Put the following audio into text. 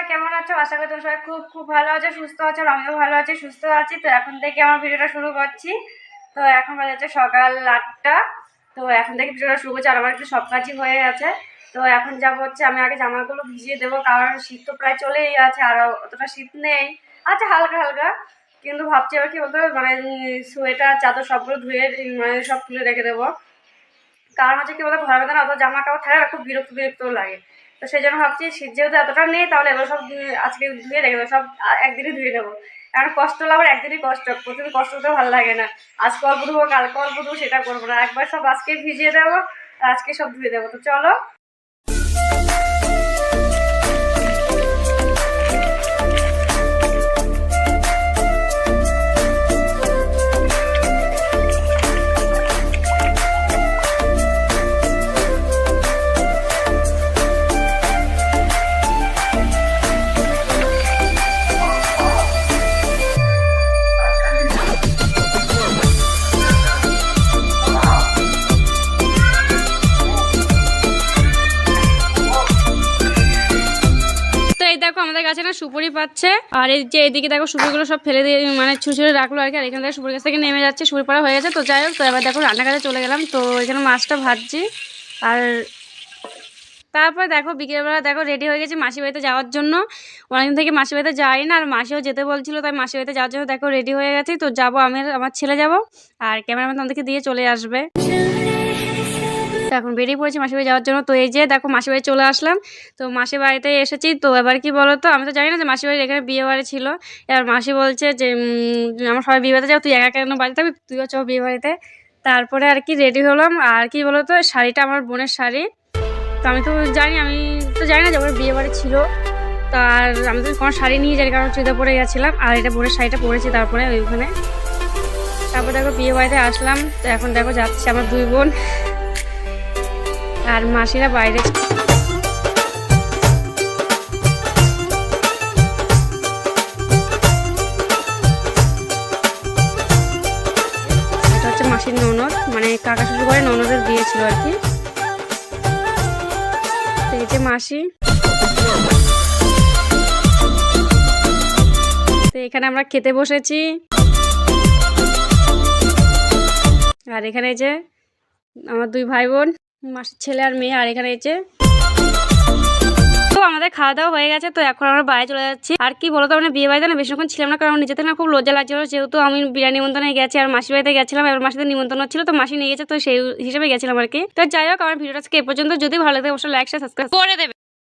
সবাই কেমন আছো? আশা করি তোমরা সবাই খুব খুব ভালো আছো, সুস্থ আছো। আমিও ভালো আছি, সুস্থ আছি। তো এখন থেকে আমার ভিডিওটা শুরু করছি। তো এখন বাজে হচ্ছে সকাল 8টা। তো এখন থেকে ভিডিওটা শুরু করছি, আর আমার একটু সব কাজই হয়ে গেছে। তো এখন যাবো হচ্ছে, আমি আগে জামাগুলো ভিজিয়ে দেবো, কারণ শীত তো প্রায় চলেই আছে, আর অতটা শীত নেই, আচ্ছা হালকা হালকা। কিন্তু ভাবছি এবার কি বলতে হবে, মানে সোয়েটার চাদর সবগুলো ধুয়ে মানে সব তুলে রেখে দেবো। কারণ হচ্ছে কি বলতো, ঘরের ভেতরে অত জামা কাপড় থাকে না, খুব বিরক্ত বিরক্ত লাগে। তো সেই জন্য ভাবছি শীত যেহেতু এতটা নেই, তাহলে এবার সব আজকে ধুয়ে রেখে দেবো, সব একদিনই ধুয়ে দেবো। কারণ কষ্ট হলে আবার একদিনই কষ্ট, প্রতিদিন কষ্ট করতে ভালো লাগে না। আজকে অল্প ধুবো, কালকে অল্প ধুবো, সেটা করবো না, একবার সব আজকে ভিজিয়ে দেবো আর আজকে সব ধুয়ে দেবো। তো চলো। দেখো আমাদের গাছে না সুপুরি পাচ্ছে, আর এই যে এদিকে দেখো সুপুরিগুলো সব ফেলে দিয়ে মানে ছুঁড়ে রাখলো আর কি। আর এখান থেকে সুপুরি গাছ থেকে নেমে যাচ্ছে, সুপুরি পড়া হয়ে গেছে। তো যাই হোক, তো এবার দেখো রান্না কাজে চলে গেলাম। তো এখানে মাছটা ভাজছি, আর তারপর দেখো বিকেলবেলা দেখো রেডি হয়ে গেছি মাসি বাড়িতে যাওয়ার জন্য। অনেকদিন থেকে মাসি বাড়িতে যাই না, আর মাসিও যেতে বলছিল, তাই মাসি বাড়িতে যাওয়ার জন্য দেখো রেডি হয়ে গেছি। তো যাবো, আমি আমার ছেলে যাবো, আর ক্যামেরাম্যান আমাদেরকে দিয়ে চলে আসবে। এখন বেরিয়ে পড়েছি মাসির বাড়ি যাওয়ার জন্য। তো এই যে দেখো মাসির বাড়ি চলে আসলাম। তো মাসির বাড়িতে এসেছি। তো এবার কি বলো তো, আমি তো জানি না যে মাসির বাড়ির এখানে বিয়ে বাড়ি ছিল। এবার মাসি বলছে যে আমার সবাই বিয়ে বাড়িতে যাও, তুই একা কেন বাড়িতে থাকবি, তুইও চ বিয়ে বাড়িতে। তারপরে আর কি রেডি হলাম। আর কি বলো তো, শাড়িটা আমার বোনের শাড়ি। তো আমি তো জানি না যে আমার বিয়ে বাড়ি ছিল। তার আমি তো কোনো শাড়ি নিয়ে যাই, কারণ চুড়িদার পরে গেছিলাম, আর এটা বোনের শাড়িটা পরেছি তারপরে ওইখানে। তারপর দেখো বিয়ে বাড়িতে আসলাম। তো এখন দেখো যাচ্ছে আমার দুই বোন, আর মাসিরা বাইরে। এটা হচ্ছে মাসির ননদ, মানে কাকা শ্বশুর করে ননদের বিয়ে ছিল আর কি। তো এই যে মাসি। তো এখানে আমরা খেতে বসেছি, আর এখানে যে আমার দুই ভাই বোন, মাসির ছেলে আর মেয়ে। আর এখানে এই যে তো আমাদের খাওয়া দাওয়া হয়ে গেছে। তো এখন আমরা বাড়ি চলে যাচ্ছি। আর কি বলতো, মানে বিয়ে বাড়িতে না বেশিক্ষণ ছিলাম না, কারণ নিজেতে না খুব লজ্জা লাগছিল, যেহেতু আমি বিরিয়ানি নিমন্ত্রণে গেছি আর মাসির বাড়িতে গেছিলাম। এবার মাসিদের নিমন্ত্রণ ছিল, তো মাসি নিয়ে গেছে, তো সেই হিসেবে গেছিলাম আর কি। তো যাই হোক, আমার ভিডিওটা আজকে এ পর্যন্ত। যদি ভালো লাগে অবশ্যই লাইক শেয়ার সাবস্ক্রাইব করে দেবে।